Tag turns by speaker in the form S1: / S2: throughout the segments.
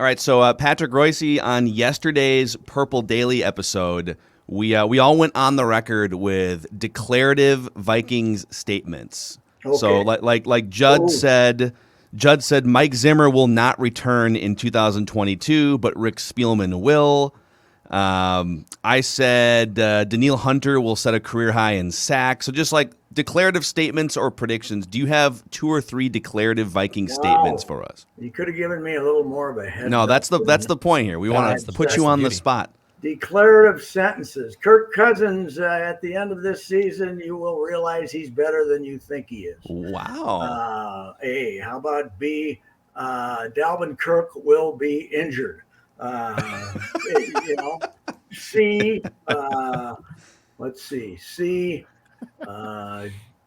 S1: right, so Patrick Reusse on yesterday's Purple Daily episode, we all went on the record with declarative Vikings statements.
S2: Okay.
S1: So like Judd said Mike Zimmer will not return in 2022, but Rick Spielman will. I said Danielle Hunter will set a career high in sacks. So just like declarative statements or predictions, do you have 2 or 3 declarative Viking statements for us?
S2: You could have given me a little more of a heads
S1: No,
S2: up.
S1: that's the point here. We want to put you on the spot.
S2: Declarative sentences. Kirk Cousins, at the end of this season, you will realize he's better than you think he is.
S1: Wow.
S2: A, how about B, Dalvin Kirk will be injured. C, let's see. C,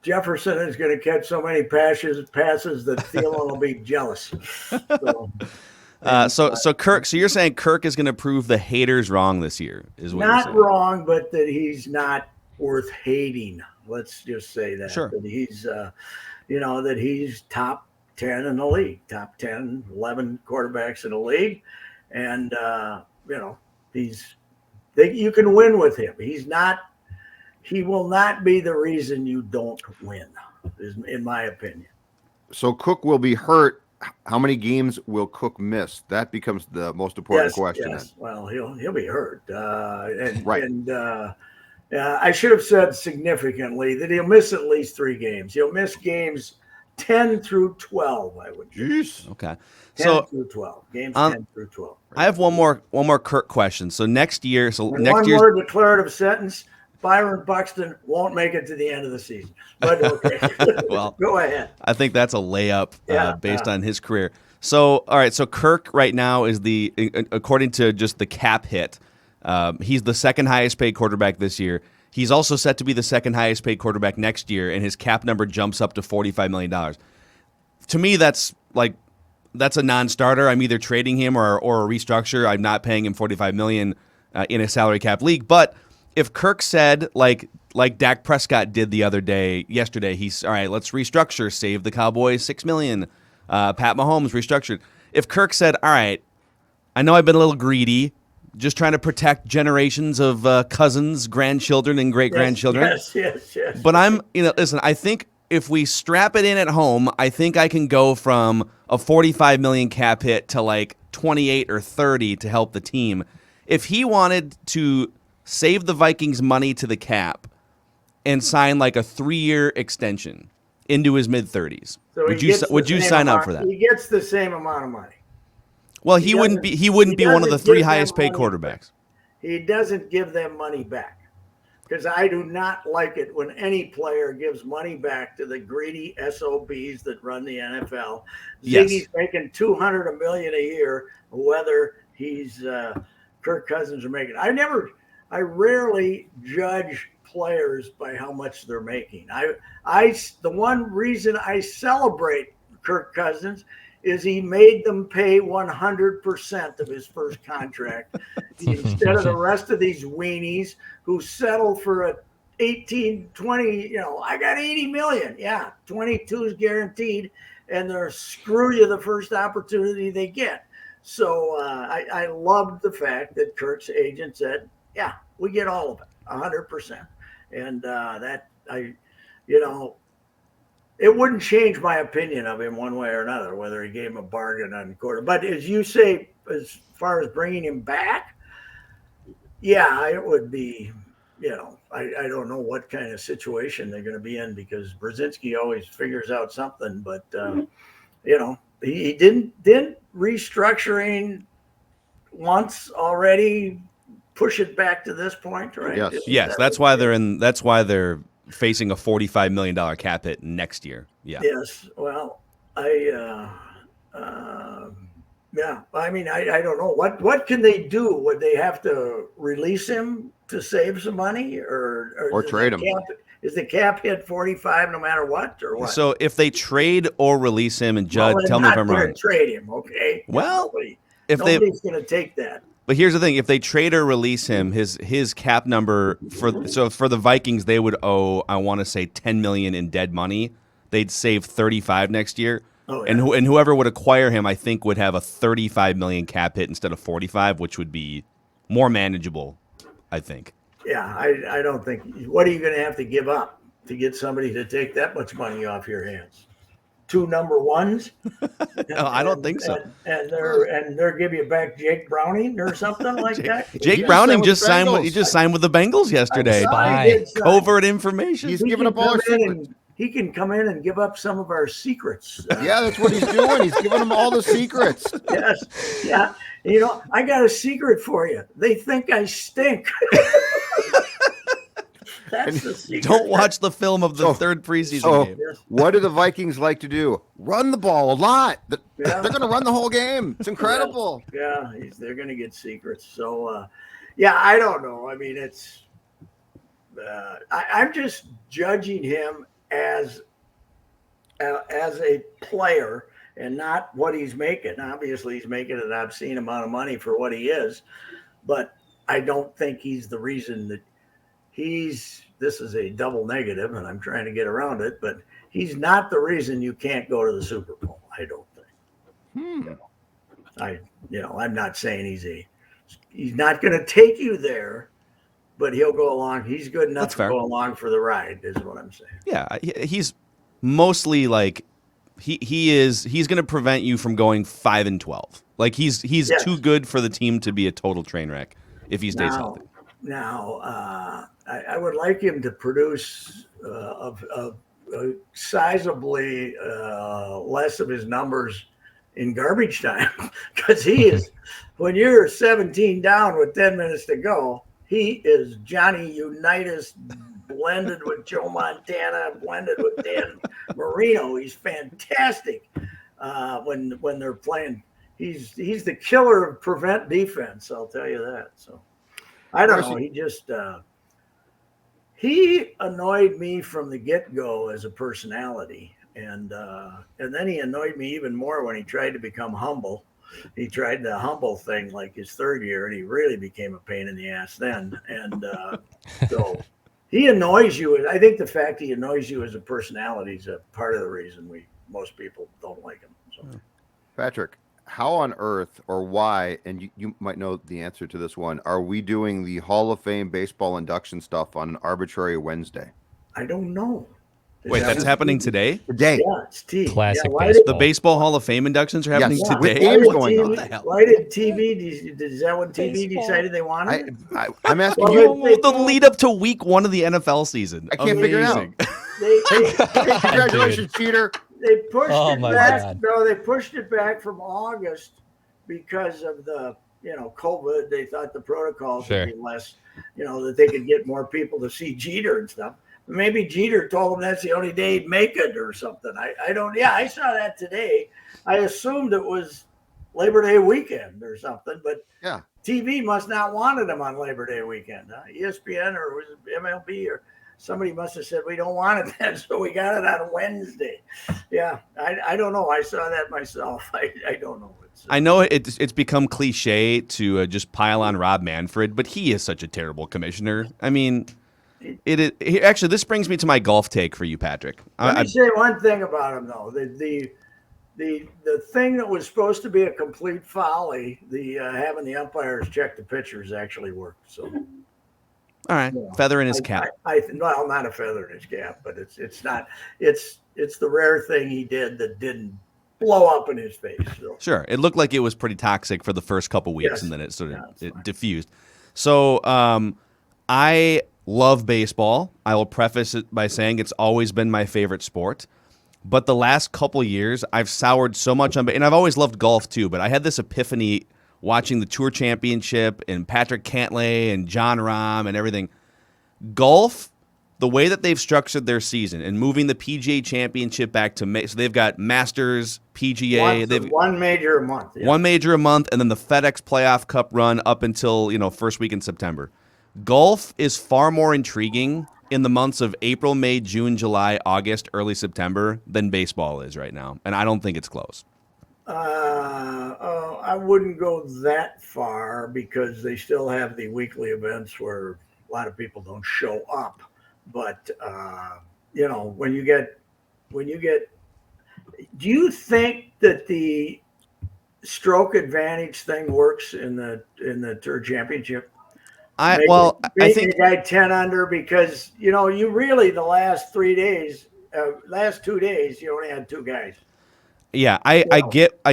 S2: Jefferson is going to catch so many passes that Thielen will be jealous.
S1: So Kirk. So you're saying Kirk is going to prove the haters wrong this year? Is what
S2: not
S1: you're saying.
S2: wrong, but that he's not worth hating. Let's just say that.
S1: Sure.
S2: That he's, that he's top 10 in the league, top 10, 11 quarterbacks in the league, and you can win with him. He will not be the reason you don't win, in my opinion.
S3: So Cook will be hurt. How many games will Cook miss? That becomes the most important question.
S2: Yes. Well, he'll be hurt.
S3: Right.
S2: And I should have said significantly that he'll miss at least 3 games. He'll miss games 10 through 12, I would guess.
S1: Okay.
S2: 10 through 12. Games 10 through 12.
S1: I have one more Kirk question. So next year,
S2: one more declarative sentence. Byron Buxton won't make it to the end of the season. But okay.
S1: Well,
S2: go ahead.
S1: I think that's a layup based on his career. So, all right. So Kirk right now is according to just the cap hit, he's the second highest paid quarterback this year. He's also set to be the second highest paid quarterback next year, and his cap number jumps up to $45 million. To me, that's a non-starter. I'm either trading him or a restructure. I'm not paying him $45 million in a salary cap league. But if Kirk said, like Dak Prescott did yesterday, he's all right, let's restructure, save the Cowboys $6 million. Pat Mahomes restructured. If Kirk said, all right, I know I've been a little greedy, just trying to protect generations of cousins, grandchildren, and great-grandchildren.
S2: Yes.
S1: But listen, I think if we strap it in at home, I think I can go from a $45 million cap hit to like 28 or 30 to help the team. If he wanted to save the Vikings money to the cap and sign like a 3-year extension into his mid-30s,
S2: so
S1: would you sign up for that?
S2: He gets the same amount of money.
S1: Well, he wouldn't be one of the 3 highest paid quarterbacks.
S2: He doesn't give them money back, because I do not like it when any player gives money back to the greedy SOBs that run the NFL.
S1: Yes.
S2: Ziggy's making $200 million a year, whether he's Kirk Cousins or making. I rarely judge players by how much they're making. The one reason I celebrate Kirk Cousins is he made them pay 100% of his first contract instead of the rest of these weenies who settle for a 18, 20, I got 80 million. Yeah, 22 is guaranteed, and they're screw you the first opportunity they get. So I loved the fact that Kirk's agent said, yeah, we get all of it, 100%. And it wouldn't change my opinion of him one way or another, whether he gave him a bargain on quarter. But as you say, as far as bringing him back, yeah, it would be, I don't know what kind of situation they're going to be in, because Brzezinski always figures out something. But, he didn't restructuring once already push it back to this point, right?
S1: Yes. That's why they're facing a $45 million cap hit next year. Yeah.
S2: Yes. Well, I don't know what can they do? Would they have to release him to save some money, or
S3: trade him?
S2: Is the cap hit 45 no matter what, or what?
S1: So if they trade or release him, and Judd, tell me if I'm wrong.
S2: Trade him, okay?
S1: Well,
S2: nobody's going to take that.
S1: But here's the thing: if they trade or release him, his cap number for the Vikings, they would owe, I want to say, $10 million in dead money. They'd save $35 next year.
S2: Oh, yeah.
S1: And whoever would acquire him, I think, would have a 35 million cap hit instead of 45, which would be more manageable, I think.
S2: Yeah, I don't think. What are you going to have to give up to get somebody to take that much money off your hands? 2 number ones?
S1: No, I don't think so.
S2: And they're give you back Jake Browning or something like that.
S1: Jake Browning just signed with the Bengals yesterday. Covert information.
S3: He's giving up all our secrets.
S2: He can come in and give up some of our secrets.
S3: Yeah, that's what he's doing. He's giving them all the secrets.
S2: Yes. Yeah. I got a secret for you. They think I stink. That's the secret.
S1: Don't watch the film of the third preseason game.
S3: What do the Vikings like to do? Run the ball a lot. They're going to run the whole game. It's incredible.
S2: Yeah, they're going to get secrets. So, I don't know. I mean, it's I'm just judging him as a player and not what he's making. Obviously, he's making an obscene amount of money for what he is, but I don't think he's the reason that this is a double negative, and I'm trying to get around it, but he's not the reason you can't go to the Super Bowl, I don't think. I'm not saying he's not going to take you there, but he'll go along. He's good enough to go along for the ride, is what I'm saying.
S1: Yeah, he's mostly like he's going to prevent you from going 5-12. Like he's too good for the team to be a total train wreck if he stays healthy.
S2: Now, I would like him to produce sizably less of his numbers in garbage time, because he is, when you're 17 down with 10 minutes to go, he is Johnny Unitas blended with Joe Montana, blended with Dan Marino. He's fantastic when they're playing. He's the killer of prevent defense, I'll tell you that. So I don't know. He just he annoyed me from the get-go as a personality, and then he annoyed me even more when he tried to become humble. He tried the humble thing like his third year, and he really became a pain in the ass then. And so he annoys you. I think the fact he annoys you as a personality is a part of the reason most people don't like him. So.
S3: Patrick, how on earth or why, and you might know the answer to this one, are we doing the Hall of Fame baseball induction stuff on an arbitrary Wednesday?
S2: I don't know.
S1: Wait, that's happening today?
S3: Today.
S2: Yeah, it's
S4: Classic baseball.
S1: The Baseball Hall of Fame inductions are happening today?
S3: With games going on.
S2: Why did TV, is that when TV decided they wanted it?
S3: I'm asking you.
S1: The lead up to week 1 of the NFL season.
S3: I can't figure it out. Congratulations, cheater.
S2: They pushed it back.
S4: God.
S2: No, they pushed it back from August because of the COVID. They thought the protocols would be less, that they could get more people to see Jeter and stuff. Maybe Jeter told them that's the only day he'd make it or something. I don't. Yeah, I saw that today. I assumed it was Labor Day weekend or something, but
S3: yeah,
S2: TV must not wanted them on Labor Day weekend. ESPN or was it MLB or somebody must have said we don't want it then, so we got it on Wednesday. Yeah, I don't know. I saw that myself. I don't know.
S1: I know it's become cliche to just pile on Rob Manfred, but he is such a terrible commissioner. I mean, actually, this brings me to my golf take for you, Patrick.
S2: Let me say one thing about him, though. The thing that was supposed to be a complete folly, having the umpires check the pitchers, actually worked. So,
S1: all right, feather in his cap.
S2: Well, not a feather in his cap, but it's not. It's the rare thing he did that didn't blow up in his face. So.
S1: Sure, it looked like it was pretty toxic for the first couple weeks, and then it sort of diffused. So, I love baseball. I will preface it by saying it's always been my favorite sport. But the last couple years, I've soured so much on, and I've always loved golf too. But I had this epiphany watching the Tour Championship and Patrick Cantlay and John Rahm and everything. Golf, the way that they've structured their season and moving the PGA Championship back to so they've got Masters, PGA, they've
S2: one major a month,
S1: one major a month, and then the FedEx Playoff Cup run up until first week in September. Golf is far more intriguing in the months of April, May, June, July, August, early September than baseball is right now, and I don't think it's close.
S2: I wouldn't go that far because they still have the weekly events where a lot of people don't show up. But when you get Do you think that the stroke advantage thing works in the Tour Championship?
S1: I
S2: Making
S1: think
S2: a guy 10 under because you really the last 2 days you only had 2 guys.
S1: yeah, I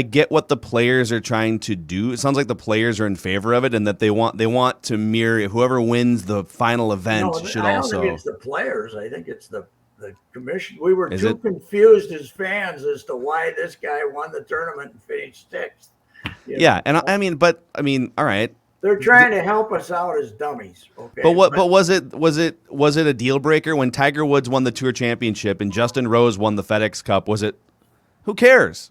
S1: get what the players are trying to do. It sounds like the players are in favor of it and that they want to mirror whoever wins the final event should
S2: I don't
S1: also.
S2: think it's the players. I think it's the commission. We were
S1: Is
S2: too
S1: it?
S2: confused as fans as to why this guy won the tournament and finished 6th.
S1: Yeah, and I mean, all right.
S2: They're trying to help us out as dummies. Okay.
S1: But was it a deal breaker when Tiger Woods won the Tour Championship and Justin Rose won the FedEx Cup? Was it? Who cares?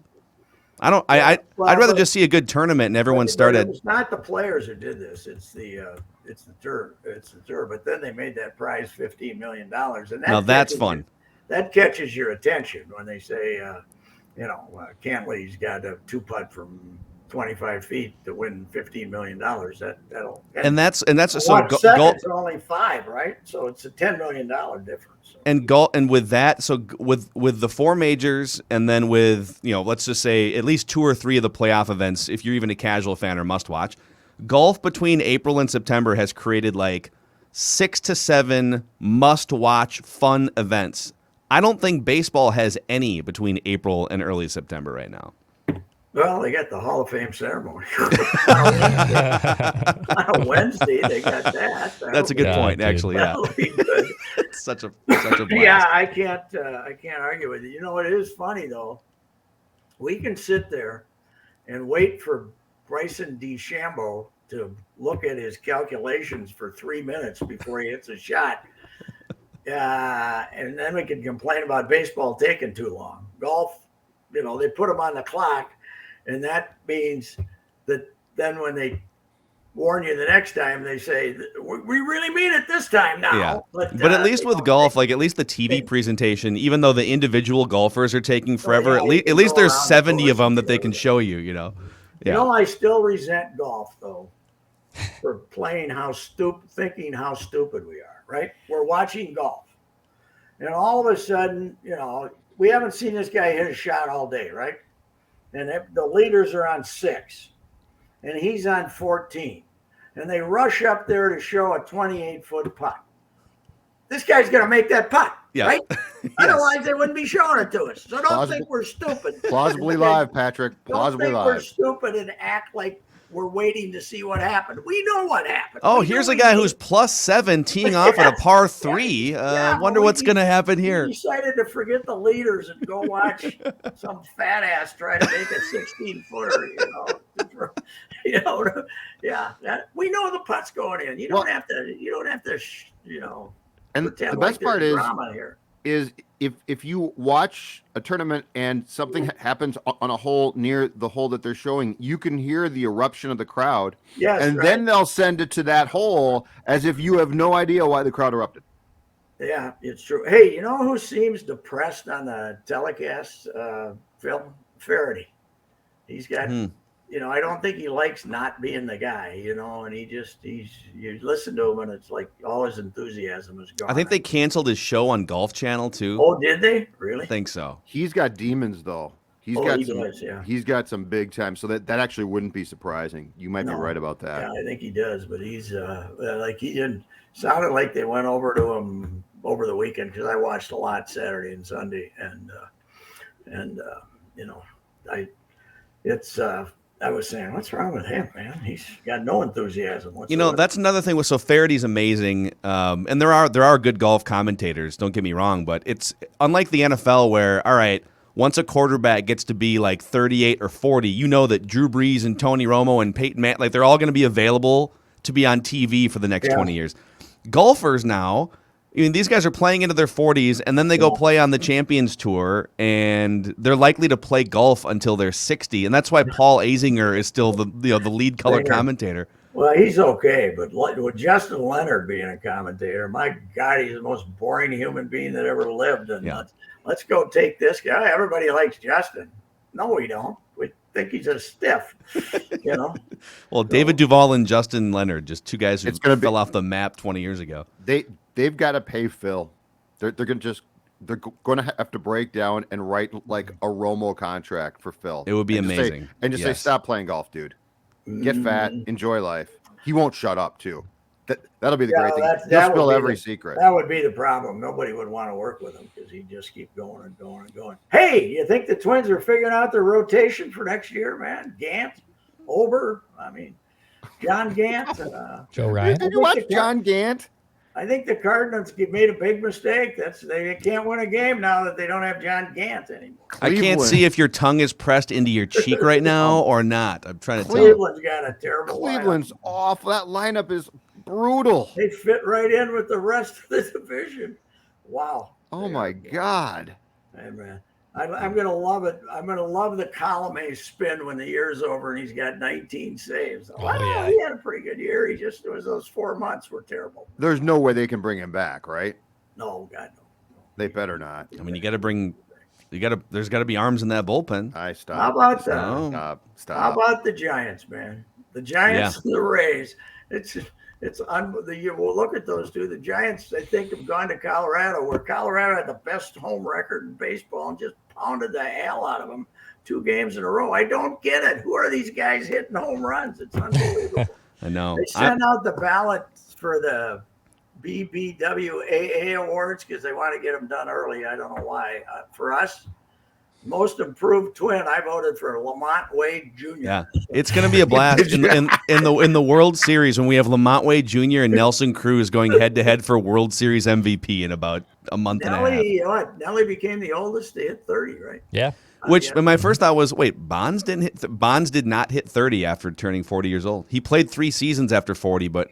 S1: I'd rather just see a good tournament and everyone started.
S2: It's not the players who did this. It's the tour. It's the tour. But then they made that prize $15 million, and
S1: Now that's fun.
S2: That catches your attention when they say, Cantley's got a 2-putt from 25 feet to win $15 million.
S1: And that's
S2: so golf only 5, right? So it's a $10 million difference.
S1: And with that, so with the 4 majors, and then with let's just say at least 2 or 3 of the playoff events, if you're even a casual fan or must watch, golf between April and September has created like 6 to 7 must watch fun events. I don't think baseball has any between April and early September right now.
S2: Well, they got the Hall of Fame ceremony on a Wednesday. They got that.
S1: That's a good point, actually. Yeah,
S2: that'll be good.
S1: It's such a blast.
S2: Yeah, I can't argue with you. It is funny though. We can sit there and wait for Bryson DeChambeau to look at his calculations for 3 minutes before he hits a shot. And then we can complain about baseball taking too long. Golf, they put them on the clock. And that means that then when they warn you the next time, they say, we really mean it this time now.
S1: Yeah. But at least with golf, at least the TV presentation, even though the individual golfers are taking forever, at least there's 70 of them that they can show you, Yeah.
S2: I still resent golf, though, for playing thinking how stupid we are, right? We're watching golf. And all of a sudden, we haven't seen this guy hit a shot all day, right? And the leaders are on 6, and he's on 14. And they rush up there to show a 28-foot putt. This guy's going to make that putt, right? Yes. Otherwise, they wouldn't be showing it to us. So don't think we're stupid.
S3: Plausibly live, Patrick. Plausibly live.
S2: We're stupid and act like we're waiting to see what happened. We know what happened.
S1: Oh, here's a guy who's +7 teeing off at a par 3. Wonder what's going to happen here.
S2: We decided to forget the leaders and go watch some fat ass try to make a 16-footer. We know the putt's going in. You don't have to.
S3: And the best part is if you watch a tournament and something happens on a hole near the hole that they're showing, you can hear the eruption of the crowd.
S2: Yes,
S3: and then they'll send it to that hole as if you have no idea why the crowd erupted.
S2: Yeah, it's true. Hey, you know who seems depressed on the telecast? Phil Faraday. He's got, I don't think he likes not being the guy, and you listen to him and it's like all his enthusiasm is gone.
S1: I think they canceled his show on Golf Channel too.
S2: Oh, did they? Really?
S1: I think so.
S3: He's got demons though. He's got some big time. So that actually wouldn't be surprising. You might be right about that.
S2: Yeah, I think he does, but he's he didn't sounded like they went over to him over the weekend because I watched a lot Saturday and Sunday I was saying, what's wrong with him, man? He's got no enthusiasm whatsoever.
S1: That's another thing. So Faraday's amazing, and there are good golf commentators. Don't get me wrong, but it's unlike the NFL where, all right, once a quarterback gets to be like 38 or 40, that Drew Brees and Tony Romo and Peyton Manning, they're all going to be available to be on TV for the next 20 years. Golfers now, these guys are playing into their 40s, and then they go play on the Champions Tour, and they're likely to play golf until they're 60, and that's why Paul Azinger is still the lead color commentator.
S2: Well, he's okay, but with Justin Leonard being a commentator, my God, he's the most boring human being that ever lived. And let's go take this guy. Everybody likes Justin. No, we don't. We think he's a stiff,
S1: Well, David Duval and Justin Leonard, just two guys who fell off the map 20 years ago.
S3: They've got to pay Phil. They're going to just they're going to have to break down and write like a Romo contract for Phil.
S1: It would be amazing.
S3: Say, stop playing golf, dude. Get fat, enjoy life. He won't shut up, too. That'll be the great thing. He'll spill every secret.
S2: That would be the problem. Nobody would want to work with him because he'd just keep going and going and going. Hey, you think the Twins are figuring out their rotation for next year, man? Gant, Ober, John Gant.
S4: Joe Ryan.
S3: Did you watch John Gant?
S2: I think the Cardinals made a big mistake. They can't win a game now that they don't have John Gant anymore.
S1: I can't see if your tongue is pressed into your cheek right now or not. I'm trying to tell.
S2: Cleveland's got a terrible
S3: Cleveland's
S2: lineup.
S3: awful. That lineup is brutal.
S2: They fit right in with the rest of the division. Wow.
S3: Oh my God.
S2: Hey, man. I'm going to love it. I'm going to love the Colomé spin when the year's over and he's got 19 saves.
S4: Yeah.
S2: He had a pretty good year. It was those 4 months were terrible.
S3: There's no way they can bring him back, right?
S2: No, God, no.
S3: They better not.
S1: I mean, there's got to be arms in that bullpen.
S3: Stop.
S2: How about that?
S3: Stop.
S2: How about the Giants, man? The Giants and the Rays. Well, look at those two. The Giants, I think, have gone to Colorado, where Colorado had the best home record in baseball and just pounded the hell out of them 2 games in a row. I don't get it. Who are these guys hitting home runs? It's unbelievable.
S1: I know.
S2: They sent out the ballots for the BBWAA awards because they want to get them done early. I don't know why. For us, most improved twin, I voted for Lamont Wade Jr.
S1: Yeah, it's going to be a blast in the World Series when we have Lamont Wade Jr. and Nelson Cruz going head to head for World Series MVP in about a month and a half.
S2: Nelly became the oldest to hit 30, right?
S4: Yeah.
S1: Which my first thought was, wait, Bonds did not hit 30 after turning 40 years old. He played 3 seasons after 40, but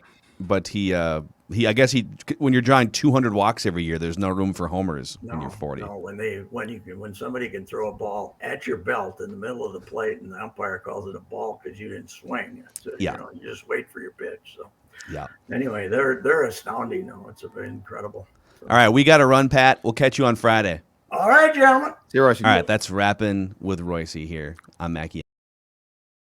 S1: I guess when you're drawing 200 walks every year, there's no room for homers when you're 40.
S2: No, when somebody can throw a ball at your belt in the middle of the plate and the umpire calls it a ball because you didn't swing, you just wait for your pitch. So
S1: yeah.
S2: Anyway, they're astounding though. It's incredible. So.
S1: All right, we got to run, Pat. We'll catch you on Friday.
S2: All right, gentlemen.
S3: See you, Royce.
S1: All right, that's Rapping with Reusse here. I'm Mackey.